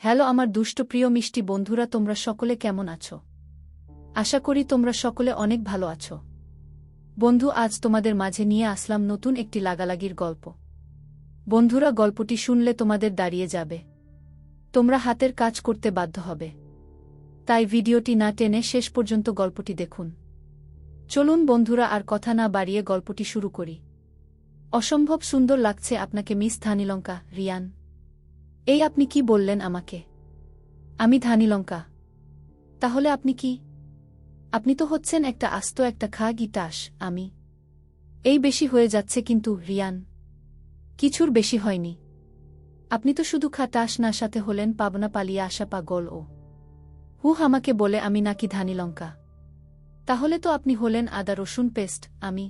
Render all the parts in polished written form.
Hello আমার দুষ্ট প্রিয় মিষ্টি বন্ধুরা, তোমরা সকলে কেমন আছো? আশা করি তোমরা সকলে অনেক ভালো আছো। বন্ধু, আজ তোমাদের মাঝে নিয়ে আসলাম নতুন একটি লাগালাগির গল্প। বন্ধুরা, গল্পটি শুনলে তোমাদের দাঁড়িয়ে যাবে, তোমরা হাতের কাজ করতে বাধ্য হবে। তাই ভিডিওটি না টেনে শেষ পর্যন্ত গল্পটি দেখুন। চলুন বন্ধুরা, আর কথা না বাড়িয়ে গল্পটি শুরু করি। অসম্ভব সুন্দর লাগছে আপনাকে মিস ধানীলঙ্কা, রিয়ান। এই আপনি কি বললেন আমাকে? আমি ধানীলঙ্কা? তাহলে আপনি কি? আপনি তো হচ্ছেন একটা আস্ত একটা গিটাস। আমি এই বেশি হয়ে যাচ্ছে কিন্তু, রিয়ান। কিছুর বেশি হয়নি। আপনি তো শুধু টাস না, সাথে হলেন পাবনা পালিয়ে আসা পাগল। ও আমাকে বলে আমি নাকি ধানীলঙ্কা? তাহলে তো আপনি হলেন আদা রসুন পেস্ট। আমি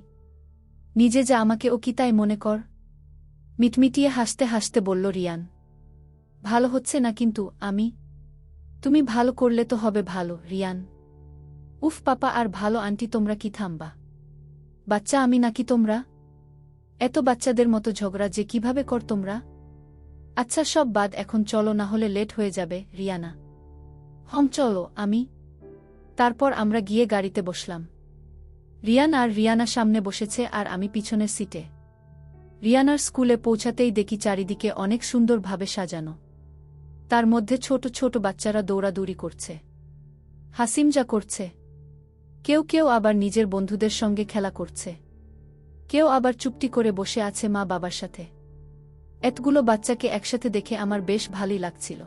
নিজে যা, আমাকে ও কি তাই মনে কর? মিটমিটিয়ে হাসতে হাসতে বলল রিয়ান। ভালো হচ্ছে না কিন্তু, আমি। তুমি ভালো করলে তো হবে ভালো, রিয়ান। উফ পাপা আর ভালো আন্টি, তোমরা কি থামবা? বাচ্চা আমি নাকি তোমরা? এত বাচ্চাদের মতো ঝগড়া যে কিভাবে কর তোমরা? আচ্ছা সব বাদ, এখন চলো, না হলে লেট হয়ে যাবে। রিয়ানা, চলো। আমি। তারপর আমরা গিয়ে গাড়িতে বসলাম। রিয়ান আর রিয়ানা সামনে বসেছে আর আমি পিছনের সিটে। রিয়ানার স্কুলে পৌঁছাতেই দেখি চারিদিকে অনেক সুন্দরভাবে সাজানো। তার মধ্যে ছোট ছোট বাচ্চারা দৌড়াদৌড়ি করছে, হাসিমজা করছে। কেউ কেউ আবার নিজের বন্ধুদের সঙ্গে খেলা করছে, কেউ আবার চুপটি করে বসে আছে মা বাবার সাথে। এতগুলো বাচ্চাকে একসাথে দেখে আমার বেশ ভালোই লাগছিল।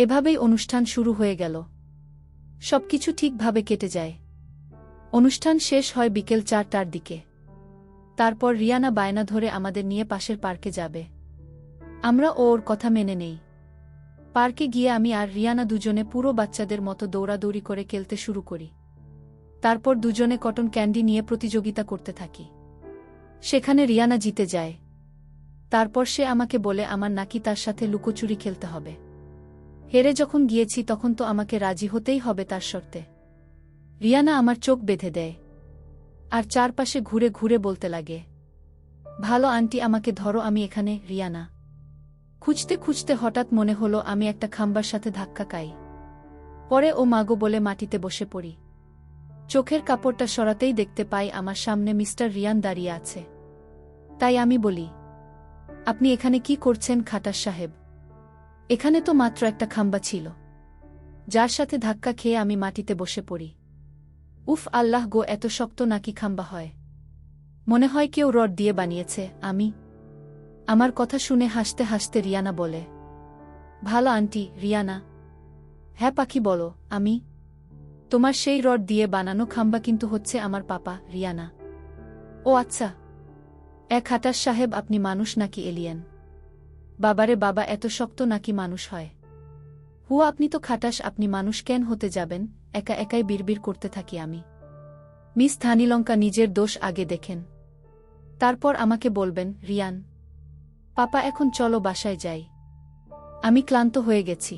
এভাবেই অনুষ্ঠান শুরু হয়ে গেল। সবকিছু ঠিকভাবে কেটে যায়। অনুষ্ঠান শেষ হয় বিকেল 4টার দিকে। তারপর রিয়ানা বায়না ধরে আমাদের নিয়ে পাশের পার্কে যাবে। আমরা ওর কথা মেনে নেই। পার্কে গিয়ে আমি আর রিয়ানা দুজনে পুরো বাচ্চাদের মতো দৌড়াদৌড়ি করে খেলতে শুরু করি। তারপর দুজনে কটন ক্যান্ডি নিয়ে প্রতিযোগিতা করতে থাকি। সেখানে রিয়ানা জিতে যায়। তারপর সে আমাকে বলে আমার নাকি তার সাথে লুকোচুরি খেলতে হবে। হেরে যখন গিয়েছি তখন তো আমাকে রাজি হতেই হবে তার শর্তে। রিয়ানা আমার চোখ বেঁধে দেয় আর চারপাশে ঘুরে ঘুরে বলতে লাগে, ভালো আন্টি, আমাকে ধরো, আমি এখানে। রিয়ানা খুঁজতে খুঁজতে হঠাৎ মনে হলো আমি একটা খাম্বার সাথে ধাক্কা খাই। পরে ও মাগো বলে মাটিতে বসে পড়ি। চোখের কাপড়টা সরাতেই দেখতে পাই আমার সামনে মিস্টার রিয়ান দাঁড়িয়ে আছে। তাই আমি বলি, আপনি এখানে কি করছেন খাটাস সাহেব? এখানে তো মাত্র একটা খাম্বা ছিল, যার সাথে ধাক্কা খেয়ে আমি মাটিতে বসে পড়ি। উফ আল্লাহ গো, এত শক্ত নাকি খাম্বা হয়? মনে হয় কেউ রড দিয়ে বানিয়েছে। আমি। আমার কথা শুনে হাসতে হাসতে রিয়ানা বলে, ভালো আন্টি। রিয়ানা, হ্যাঁ পাখি বলো। আমি। তোমার সেই রড দিয়ে বানানো খাম্বা কিন্তু হচ্ছে আমার পাপা। রিয়ানা, ও আচ্ছা। খাটাস সাহেব, আপনি মানুষ নাকি এলিয়েন? বাবারে বাবা, এত শক্ত নাকি মানুষ হয়? আপনি তো খাটাস, আপনি মানুষ কেন হতে যাবেন? একা একাই বিড়বিড় করতে থাকি আমি। মিস ধানীলঙ্কা, নিজের দোষ আগে দেখেন, তারপর আমাকে বলবেন। রিয়ান, পাপা এখন চলো বাসায় যাই। আমি ক্লান্ত হয়ে গেছি,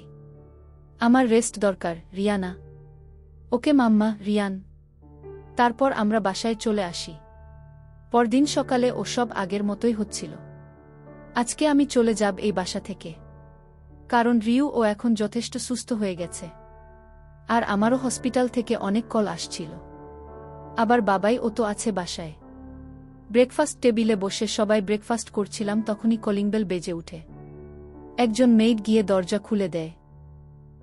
আমার রেস্ট দরকার। রিয়ানা, ওকে মাম্মা। রিয়ান। তারপর আমরা বাসায় চলে আসি। পরদিন সকালে ও সব আগের মতোই হচ্ছিল। আজকে আমি চলে যাব এই বাসা থেকে, কারণ রিউ ও এখন যথেষ্ট সুস্থ হয়ে গেছে। আর আমারও হসপিটাল থেকে অনেক কল আসছিল। আবার বাবাই ও তো আছে বাসায়। ব্রেকফাস্ট টেবিলে বসে সবাই ব্রেকফাস্ট করছিলাম, তখনই কলিং বেল বেজে উঠে। একজন মেইড গিয়ে দরজা খুলে দেয়।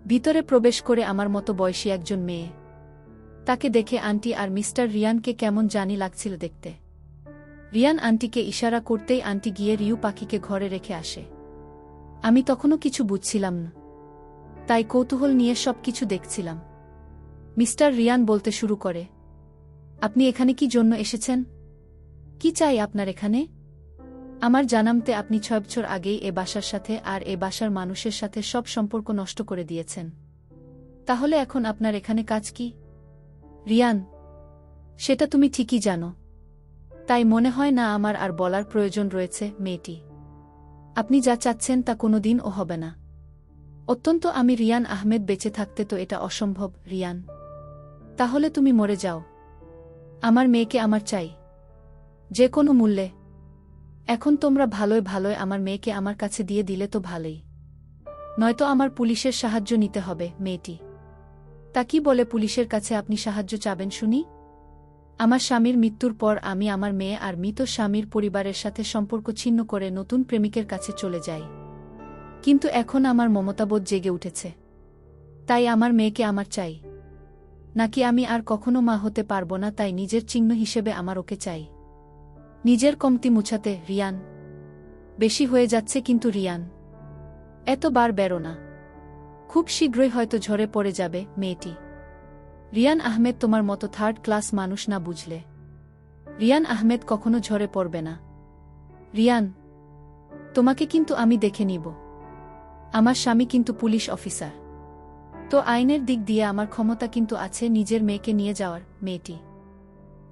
ভিতরে প্রবেশ করে আমার মতো বয়সী একজন মেয়ে। তাকে দেখে আন্টি আর মিস্টার রিয়ানকে কেমন জানি লাগছিল দেখতে। রিয়ান আন্টিকে ইশারা করতেই আন্টি গিয়ে রিউ পাখিকে ঘরে রেখে আসে। আমি তখনও কিছু বুঝছিলাম না, তাই কৌতূহল নিয়ে সবকিছু দেখছিলাম। মিস্টার রিয়ান বলতে শুরু করে, আপনি এখানে কি জন্য এসেছেন? কি চাই আপনার এখানে? আমার জানামতে আপনি 6 বছর আগেই এ বাসার সাথে আর এ বাসার মানুষের সাথে সব সম্পর্ক নষ্ট করে দিয়েছেন। তাহলে এখন আপনার এখানে কাজ কি? রিয়ান, সেটা তুমি ঠিকই জানো, তাই মনে হয় না আমার আর বলার প্রয়োজন রয়েছে। মেয়েটি, আপনি যা চাচ্ছেন তা কোনোদিনও হবে না। অত্যন্ত আমি রিয়ান আহমেদ বেঁচে থাকতে তো এটা অসম্ভব। রিয়ান, তাহলে তুমি মরে যাও। আমার মেয়েকে আমার চাই, যে কোনো মূল্যে। এখন তোমরা ভালোই ভালোই আমার মেয়েকে আমার কাছে দিয়ে দিলে তো ভালোই, নয়তো আমার পুলিশের সাহায্য নিতে হবে। মেয়েটি তা কি বলে পুলিশের কাছে আপনি সাহায্য চাবেন শুনি? আমার স্বামীর মৃত্যুর পর আমি আমার মেয়ে আর মৃত স্বামীর পরিবারের সাথে সম্পর্ক ছিন্ন করে নতুন প্রেমিকের কাছে চলে যাই। কিন্তু এখন আমার মমতাবোধ জেগে উঠেছে, তাই আমার মেয়েকে আমার চাই। নাকি আমি আর কখনো মা হতে পারবো না, তাই নিজের চিহ্ন হিসেবে আমার ওকে চাই। নিজের কমতি মুছাতে। রিয়ান, বেশি হয়ে যাচ্ছে কিন্তু রিয়ান, এতবার বেরো না, খুব শীঘ্রই হয়তো ঝরে পড়ে যাবে মেয়েটি। রিয়ান আহমেদ তোমার মতো থার্ড ক্লাস মানুষ না, বুঝলে? রিয়ান আহমেদ কখনো ঝরে পড়বে না। রিয়ান, তোমাকে কিন্তু আমি দেখে নিব। আমার স্বামী কিন্তু পুলিশ অফিসার, তো আইনের দিক দিয়ে আমার ক্ষমতা কিন্তু আছে নিজের মেয়েকে নিয়ে যাওয়ার। মেয়েটি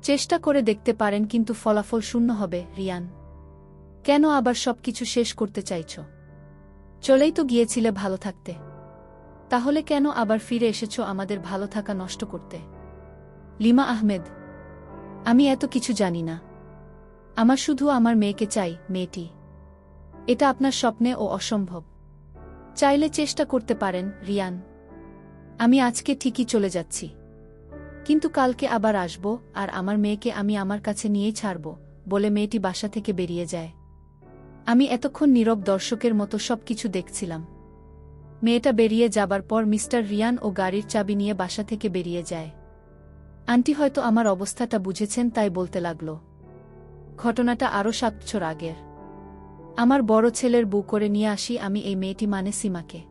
চেষ্টা করে দেখতে পারেন, কিন্তু ফলাফল শূন্য হবে। রিয়ান, কেন আবার সবকিছু শেষ করতে চাইছ? চলেই তো গিয়েছিলে ভালো থাকতে, তাহলে কেন আবার ফিরে এসেছ আমাদের ভালো থাকা নষ্ট করতে? লিমা আহমেদ, আমি এত কিছু জানি না, আমার শুধু আমার মেয়েকে চাই। মেয়েটি, এটা আপনার স্বপ্নে ও অসম্ভব। চাইলে চেষ্টা করতে পারেন। রিয়ান, আমি আজকে ঠিকই চলে যাচ্ছি, কিন্তু কালকে আবার আসব, আর আমার মেয়েকে আমি আমার কাছে নিয়েই ছাড়ব, বলে মেয়েটি বাসা থেকে বেরিয়ে যায়। আমি এতক্ষণ নীরব দর্শকের মতো সবকিছু দেখছিলাম। মেয়েটা বেরিয়ে যাবার পর মিস্টার রিয়ান ও গাড়ির চাবি নিয়ে বাসা থেকে বেরিয়ে যায়। আন্টি হয়তো আমার অবস্থাটা বুঝেছেন, তাই বলতে লাগল, ঘটনাটা আরও 7 বছর আগের। আমার বড় ছেলের বউ করে নিয়ে আসি আমি এই মেয়েটি, মানে সীমাকে।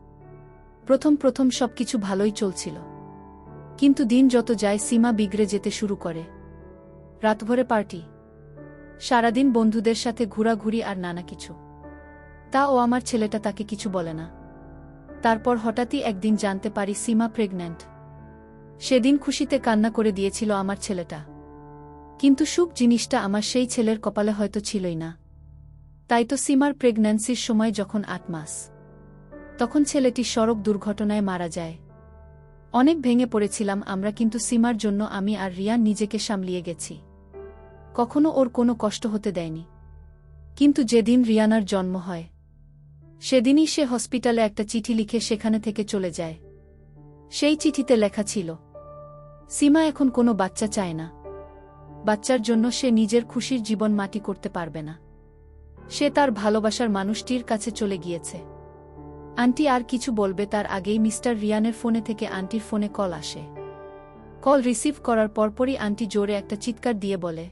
প্রথম সবকিছু ভালোই চলছিল, কিন্তু দিন যত যায় সীমা বিগড়ে যেতে শুরু করে। রাতভরে পার্টি, সারাদিন বন্ধুদের সাথে ঘোরাঘুরি আর নানা কিছু। তা ও আমার ছেলেটা তাকে কিছু বলে না। তারপর হঠাৎই একদিন জানতে পারি সীমা প্রেগন্যান্ট। সেদিন খুশিতে কান্না করে দিয়েছিল আমার ছেলেটা, কিন্তু সুখ জিনিসটা আমার সেই ছেলের কপালে হয়তো ছিলই না। তাই তো সীমার প্রেগন্যান্সির সময় যখন 8 মাস, তখন ছেলেটি সড়ক দুর্ঘটনায় মারা যায়। অনেক ভেঙে পড়েছিলাম আমরা, কিন্তু সীমার জন্য আমি আর রিয়ান নিজেকে সামলিয়ে গেছি, কখনো ওর কোনো কষ্ট হতে দেয়নি। কিন্তু যেদিন রিয়ানার জন্ম হয়, সেদিনই সে হসপিটালে একটা চিঠি লিখে সেখানে থেকে চলে যায়। সেই চিঠিতে লেখা ছিল, সীমা এখন কোনো বাচ্চা চায় না, বাচ্চার জন্য সে নিজের খুশির জীবন মাটি করতে পারবে না। সে তার ভালোবাসার মানুষটির কাছে চলে গিয়েছে। আন্টি আর কিছু বলবে তার আগেই মিস্টার রিয়ানের ফোনে থেকে আন্টির ফোনে কল আসে। কল রিসিভ করার পরপরই আন্টি জোরে একটা চিৎকার দিয়ে বলে,